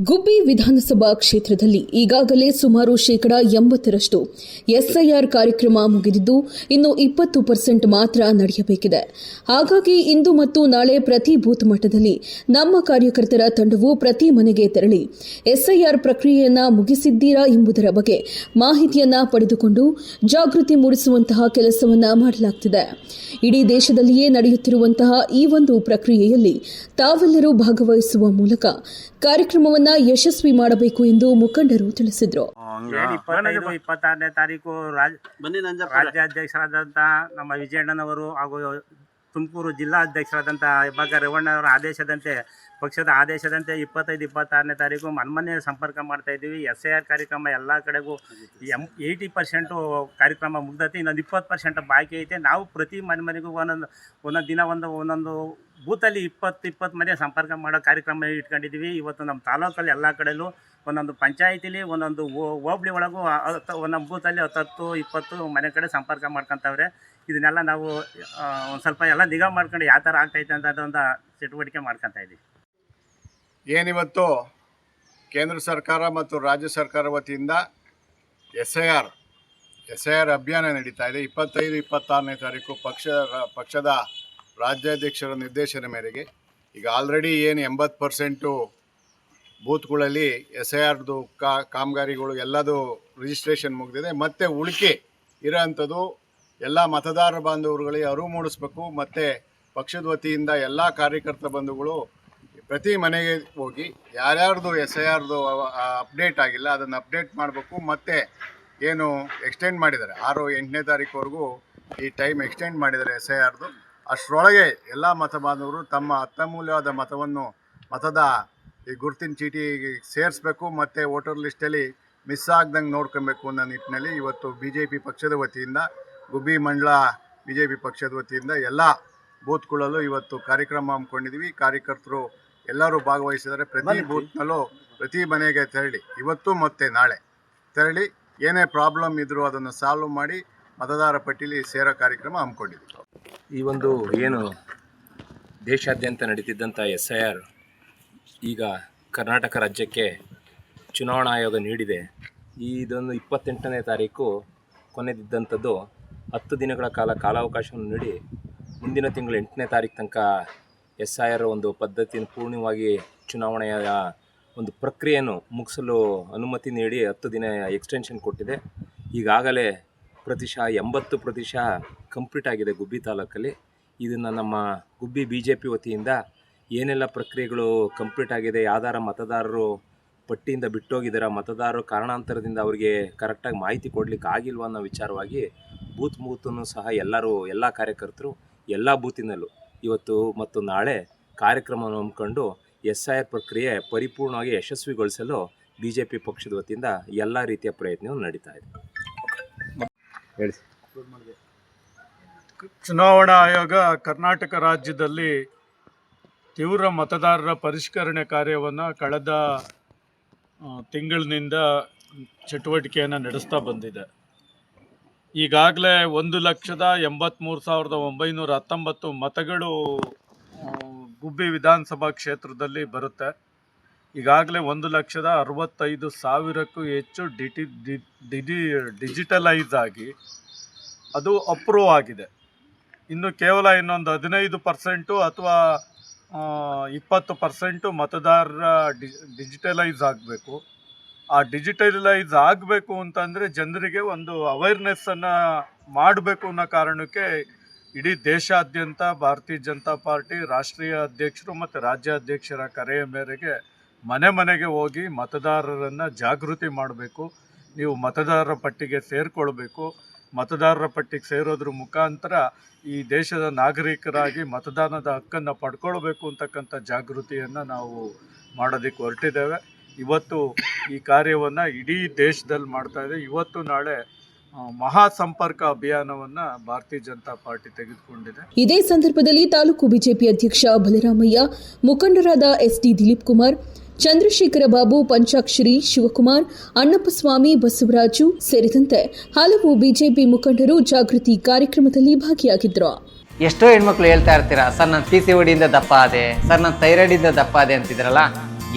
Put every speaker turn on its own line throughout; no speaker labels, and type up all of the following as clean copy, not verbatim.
ಗುಬ್ಬಿ ವಿಧಾನಸಭಾ ಕ್ಷೇತ್ರದಲ್ಲಿ ಈಗಾಗಲೇ ಸುಮಾರು 80% ಎಸ್ಐಆರ್ ಕಾರ್ಯಕ್ರಮ ಮುಗಿದಿದ್ದು ಇನ್ನು 20% ಮಾತ್ರ ನಡೆಯಬೇಕಿದೆ. ಹಾಗಾಗಿ ಇಂದು ಮತ್ತು ನಾಳೆ ಪ್ರತಿ ಬೂತ್ ಮಟ್ಟದಲ್ಲಿ ನಮ್ಮ ಕಾರ್ಯಕರ್ತರ ತಂಡವು ಪ್ರತಿ ಮನೆಗೆ ತೆರಳಿ ಎಸ್ಐಆರ್ ಪ್ರಕ್ರಿಯೆಯನ್ನು ಮುಗಿಸಿದ್ದೀರಾ ಎಂಬುದರ ಬಗ್ಗೆ ಮಾಹಿತಿಯನ್ನು ಪಡೆದುಕೊಂಡು ಜಾಗೃತಿ ಮೂಡಿಸುವಂತಹ ಕೆಲಸವನ್ನು ಮಾಡಲಾಗುತ್ತಿದೆ. ಇಡೀ ದೇಶದಲ್ಲಿಯೇ ನಡೆಯುತ್ತಿರುವಂತಹ ಈ ಒಂದು ಪ್ರಕ್ರಿಯೆಯಲ್ಲಿ ತಾವೆಲ್ಲರೂ ಭಾಗವಹಿಸುವ ಮೂಲಕ ಕಾರ್ಯಕ್ರಮವನ್ನು ಯಶಸ್ವಿ ಮಾಡಬೇಕು ಎಂದು ಮುಖಂಡರು ತಿಳಿಸಿದರು.
26ನೇ ತಾರೀಕು ರಾಜ್ಯಾಧ್ಯಕ್ಷರಾದಂಥ ನಮ್ಮ ವಿಜಯಣ್ಣನವರು ಹಾಗೂ ತುಮಕೂರು ಜಿಲ್ಲಾಧ್ಯಕ್ಷರಾದಂಥ ಹೆಬ್ಬಾಕ ರೇವಣ್ಣವರ ಆದೇಶದಂತೆ ಪಕ್ಷದ ಆದೇಶದಂತೆ 25-26ನೇ ತಾರೀಕು ಮನೆ ಸಂಪರ್ಕ ಮಾಡ್ತಾ ಇದ್ದೀವಿ. SIR ಕಾರ್ಯಕ್ರಮ ಎಲ್ಲ ಕಡೆಗೂ 80% ಕಾರ್ಯಕ್ರಮ ಮುಗ್ದೈತಿ. ಇನ್ನೊಂದು 20% ಬಾಕಿ ಐತೆ. ನಾವು ಪ್ರತಿ ಮನೆಗೂ ಒಂದೊಂದು ದಿನ ಒಂದೊಂದು ಬೂತಲ್ಲಿ 20 ಮನೆ ಸಂಪರ್ಕ ಮಾಡೋ ಕಾರ್ಯಕ್ರಮ ಇಟ್ಕೊಂಡಿದ್ದೀವಿ. ಇವತ್ತು ನಮ್ಮ ತಾಲೂಕಲ್ಲಿ ಎಲ್ಲ ಕಡೆಯಲ್ಲೂ ಒಂದೊಂದು ಪಂಚಾಯಿತಿಲಿ ಒಂದೊಂದು ಹೋಬಳಿ ಒಳಗೂ ಒಂದೊಂದು ಬೂತಲ್ಲಿ 10-20 ಮನೆ ಕಡೆ ಸಂಪರ್ಕ ಮಾಡ್ಕೊತವ್ರೆ. ಇದನ್ನೆಲ್ಲ ನಾವು ಒಂದು ಸ್ವಲ್ಪ ಎಲ್ಲ ನಿಗಾ ಮಾಡ್ಕೊಂಡು ಯಾವ ಥರ ಆಗ್ತೈತೆ ಅಂತ ಅದೊಂದು ಚಟುವಟಿಕೆ ಮಾಡ್ಕೊತಾ ಇದ್ದೀವಿ.
ಏನಿವತ್ತು ಕೇಂದ್ರ ಸರ್ಕಾರ ಮತ್ತು ರಾಜ್ಯ ಸರ್ಕಾರ ವತಿಯಿಂದ ಎಸ್.ಐ.ಆರ್ ಅಭಿಯಾನ ನಡೀತಾ ಇದೆ. 25-26ನೇ ತಾರೀಕು ಪಕ್ಷದ ರಾಜ್ಯಾಧ್ಯಕ್ಷರ ನಿರ್ದೇಶನ ಮೇರೆಗೆ ಈಗ ಆಲ್ರೆಡಿ ಏನು 80% ಬೂತ್ಗಳಲ್ಲಿ SIRದು ಕಾಮಗಾರಿಗಳು ಎಲ್ಲದು ರಿಜಿಸ್ಟ್ರೇಷನ್ ಮುಗಿದಿದೆ. ಮತ್ತು ಉಳಿಕೆ ಇರೋಂಥದ್ದು ಎಲ್ಲ ಮತದಾರ ಬಾಂಧವರುಗಳಿಗೆ ಅರಿವು ಮೂಡಿಸ್ಬೇಕು. ಮತ್ತು ಪಕ್ಷದ ವತಿಯಿಂದ ಎಲ್ಲ ಕಾರ್ಯಕರ್ತ ಬಂಧುಗಳು ಪ್ರತಿ ಮನೆಗೆ ಹೋಗಿ ಯಾರ್ಯಾರ್ದು SIRದು ಅಪ್ಡೇಟ್ ಆಗಿಲ್ಲ ಅದನ್ನು ಅಪ್ಡೇಟ್ ಮಾಡಬೇಕು. ಮತ್ತು ಏನು ಎಕ್ಸ್ಟೆಂಡ್ ಮಾಡಿದ್ದಾರೆ 6-8ನೇ ತಾರೀಕುವರೆಗೂ ಈ ಟೈಮ್ ಎಕ್ಸ್ಟೆಂಡ್ ಮಾಡಿದ್ದಾರೆ SIRದು. ಅಷ್ಟರೊಳಗೆ ಎಲ್ಲ ಮತ ಬಾಂಧವರು ತಮ್ಮ ಅತ್ಯಮೂಲ್ಯವಾದ ಮತವನ್ನು ಮತದ ಈ ಗುರುತಿನ ಚೀಟಿಗೆ ಸೇರಿಸ್ಬೇಕು. ಮತ್ತು ವೋಟರ್ ಲಿಸ್ಟಲ್ಲಿ ಮಿಸ್ ಆಗ್ದಂಗೆ ನೋಡ್ಕೊಬೇಕು ಅನ್ನೋ ನಿಟ್ಟಿನಲ್ಲಿ ಇವತ್ತು BJP ಪಕ್ಷದ ವತಿಯಿಂದ ಗುಬ್ಬಿ ಮಂಡಲ BJP ಪಕ್ಷದ ವತಿಯಿಂದ ಎಲ್ಲ ಬೂತ್ಗಳಲ್ಲೂ ಇವತ್ತು ಕಾರ್ಯಕ್ರಮ ಹಮ್ಮಿಕೊಂಡಿದ್ದೀವಿ. ಕಾರ್ಯಕರ್ತರು ಎಲ್ಲರೂ ಭಾಗವಹಿಸಿದ್ದಾರೆ. ಪ್ರತಿ ಬೂತ್ನಲ್ಲೂ ಪ್ರತಿ ಮನೆಗೆ ತೆರಳಿ ಇವತ್ತು ಮತ್ತು ನಾಳೆ ತೆರಳಿ ಏನೇ ಪ್ರಾಬ್ಲಮ್ ಇದ್ದರೂ ಅದನ್ನು ಸಾಲ್ವ್ ಮಾಡಿ ಮತದಾರ ಪಟ್ಟಿಲಿ ಸೇರೋ ಕಾರ್ಯಕ್ರಮ ಹಮ್ಮಿಕೊಂಡಿದ್ದೀವಿ.
ಈ ಒಂದು ಏನು ದೇಶಾದ್ಯಂತ ನಡೀತಿದ್ದಂಥ SIR ಈಗ ಕರ್ನಾಟಕ ರಾಜ್ಯಕ್ಕೆ ಚುನಾವಣಾ ಆಯೋಗ ನೀಡಿದೆ. ಇದೊಂದು 28ನೇ ತಾರೀಕು ಕೊನೆದಿದ್ದಂಥದ್ದು 10 ದಿನಗಳ ಕಾಲಾವಕಾಶವನ್ನು ನೀಡಿ ಮುಂದಿನ ತಿಂಗಳು 8ನೇ ತಾರೀಕು ತನಕ SIR ಒಂದು ಪದ್ಧತಿಯನ್ನು ಪೂರ್ಣವಾಗಿ ಚುನಾವಣೆಯ ಒಂದು ಪ್ರಕ್ರಿಯೆಯನ್ನು ಮುಗಿಸಲು ಅನುಮತಿ ನೀಡಿ 10 ದಿನ ಎಕ್ಸ್ಟೆನ್ಷನ್ ಕೊಟ್ಟಿದೆ. ಈಗಾಗಲೇ 80% ಕಂಪ್ಲೀಟ್ ಆಗಿದೆ ಗುಬ್ಬಿ ತಾಲೂಕಲ್ಲಿ. ಇದನ್ನು ನಮ್ಮ ಗುಬ್ಬಿ BJP ವತಿಯಿಂದ ಏನೆಲ್ಲ ಪ್ರಕ್ರಿಯೆಗಳು ಕಂಪ್ಲೀಟ್ ಆಗಿದೆ, ಯಾವ್ದಾರ ಮತದಾರರು ಪಟ್ಟಿಯಿಂದ ಬಿಟ್ಟೋಗಿದ್ದಾರೆ, ಮತದಾರರು ಕಾರಣಾಂತರದಿಂದ ಅವರಿಗೆ ಕರೆಕ್ಟಾಗಿ ಮಾಹಿತಿ ಕೊಡಲಿಕ್ಕೆ ಆಗಿಲ್ವ ಅನ್ನೋ ವಿಚಾರವಾಗಿ ಬೂತನ್ನು ಸಹ ಎಲ್ಲ ಕಾರ್ಯಕರ್ತರು ಎಲ್ಲ ಬೂತಿನಲ್ಲೂ ಇವತ್ತು ಮತ್ತು ನಾಳೆ ಕಾರ್ಯಕ್ರಮವನ್ನು ಹಮ್ಮಿಕೊಂಡು SIR ಪ್ರಕ್ರಿಯೆ ಪರಿಪೂರ್ಣವಾಗಿ ಯಶಸ್ವಿಗೊಳಿಸಲು BJP ಪಕ್ಷದ ವತಿಯಿಂದ ಎಲ್ಲ ರೀತಿಯ ಪ್ರಯತ್ನವೂ ನಡೀತಾ ಇದೆ.
ಚುನಾವಣಾ ಆಯೋಗ ಕರ್ನಾಟಕ ರಾಜ್ಯದಲ್ಲಿ ತೀವ್ರ ಮತದಾರರ ಪರಿಷ್ಕರಣೆ ಕಾರ್ಯವನ್ನು ಕಳೆದ ತಿಂಗಳಿನಿಂದ ಚಟುವಟಿಕೆಯನ್ನು ನಡೆಸ್ತಾ ಬಂದಿದೆ. ಈಗಾಗಲೇ 1,83,919 ಮತಗಳು ಗುಬ್ಬಿ ವಿಧಾನಸಭಾ ಕ್ಷೇತ್ರದಲ್ಲಿ ಬರುತ್ತೆ. ಈಗಾಗಲೇ 1,65,000ಕ್ಕೂ ಹೆಚ್ಚು ಡಿಜಿಟಲೈಸ್ ಆಗಿ ಅದು ಅಪ್ರೂವ್ ಆಗಿದೆ. ಇನ್ನು ಕೇವಲ ಇನ್ನೊಂದು 15% ಅಥವಾ 20% ಮತದಾರರ ಡಿಜಿಟಲೈಸ್ ಆಗಬೇಕು. ಆ ಡಿಜಿಟಲೈಸ್ ಆಗಬೇಕು ಅಂತಂದರೆ ಜನರಿಗೆ ಒಂದು ಅವೇರ್ನೆಸ್ಸನ್ನು ಮಾಡಬೇಕು ಅನ್ನೋ ಕಾರಣಕ್ಕೆ ಇಡೀ ದೇಶಾದ್ಯಂತ ಭಾರತೀಯ ಜನತಾ ಪಾರ್ಟಿ ರಾಷ್ಟ್ರೀಯ ಅಧ್ಯಕ್ಷರು ಮತ್ತು ರಾಜ್ಯಾಧ್ಯಕ್ಷರ ಕರೆಯ ಮೇರೆಗೆ ಮನೆಗೆ ಹೋಗಿ ಮತದಾರರನ್ನು ಜಾಗೃತಿ ಮಾಡಬೇಕು. ನೀವು ಮತದಾರರ ಪಟ್ಟಿಗೆ ಸೇರಿಕೊಳ್ಬೇಕು. ಮತದಾರರ ಪಟ್ಟಿಗೆ ಸೇರೋದ್ರ ಮುಖಾಂತರ ಈ ದೇಶದ ನಾಗರಿಕರಾಗಿ ಮತದಾನದ ಹಕ್ಕನ್ನು ಪಡ್ಕೊಳ್ಬೇಕು ಅಂತಕ್ಕಂಥ ಜಾಗೃತಿಯನ್ನು ನಾವು ಮಾಡೋದಕ್ಕೆ ಹೊರಟಿದ್ದೇವೆ. ಇವತ್ತು ಈ ಕಾರ್ಯವನ್ನು ಇಡೀ ದೇಶದಲ್ಲಿ ಮಾಡ್ತಾ ಇದೆ. ಇವತ್ತು ನಾಳೆ ಮಹಾ ಸಂಪರ್ಕ ಅಭಿಯಾನವನ್ನು ಭಾರತೀಯ ಜನತಾ ಪಾರ್ಟಿ ತೆಗೆದುಕೊಂಡಿದೆ.
ಇದೇ ಸಂದರ್ಭದಲ್ಲಿ ತಾಲೂಕು ಬಿಜೆಪಿ ಅಧ್ಯಕ್ಷ ಬಲರಾಮಯ್ಯ, ಮುಖಂಡರಾದ SD ದಿಲೀಪ್ ಕುಮಾರ್, ಚಂದ್ರಶೇಖರ ಬಾಬು, ಪಂಚಾಕ್ಷರಿ, ಶಿವಕುಮಾರ್, ಅಣ್ಣಪ್ಪಸ್ವಾಮಿ, ಬಸವರಾಜು ಸೇರಿದಂತೆ ಹಲವು ಬಿಜೆಪಿ ಮುಖಂಡರು ಜಾಗೃತಿ ಕಾರ್ಯಕ್ರಮದಲ್ಲಿ ಭಾಗಿಯಾಗಿದ್ದರು.
ಎಷ್ಟೋ ಹೆಣ್ಮಕ್ಳು ಹೇಳ್ತಾ ಇರ್ತೀರಾ, ಸರ್ ನಾನು PCOD ಇಂದ ದಪ್ಪ ಆದೆ, ಸರ್ ನಾನು ಥೈರಾಯ್ಡ್ ಇಂದ ದಪ್ಪ ಆದೆ ಅಂತಿದ್ರಲ್ಲ.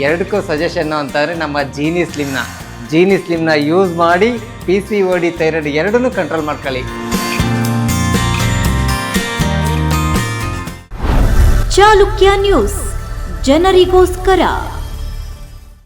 ಎರಡಕ್ಕೂ ಸಜೆಷನ್ನು ಅಂತಂದರೆ ನಮ್ಮ ಜೀನಿ ಸ್ಲಿಮ್ನ ಯೂಸ್ ಮಾಡಿ PCOD ಥೈರಾಯ್ಡ್ ಎರಡನ್ನೂ ಕಂಟ್ರೋಲ್ ಮಾಡ್ಕೊಳ್ಳಿ.
ಚಾಲುಕ್ಯ ನ್ಯೂಸ್, ಜನರಿಗೋಸ್ಕರ.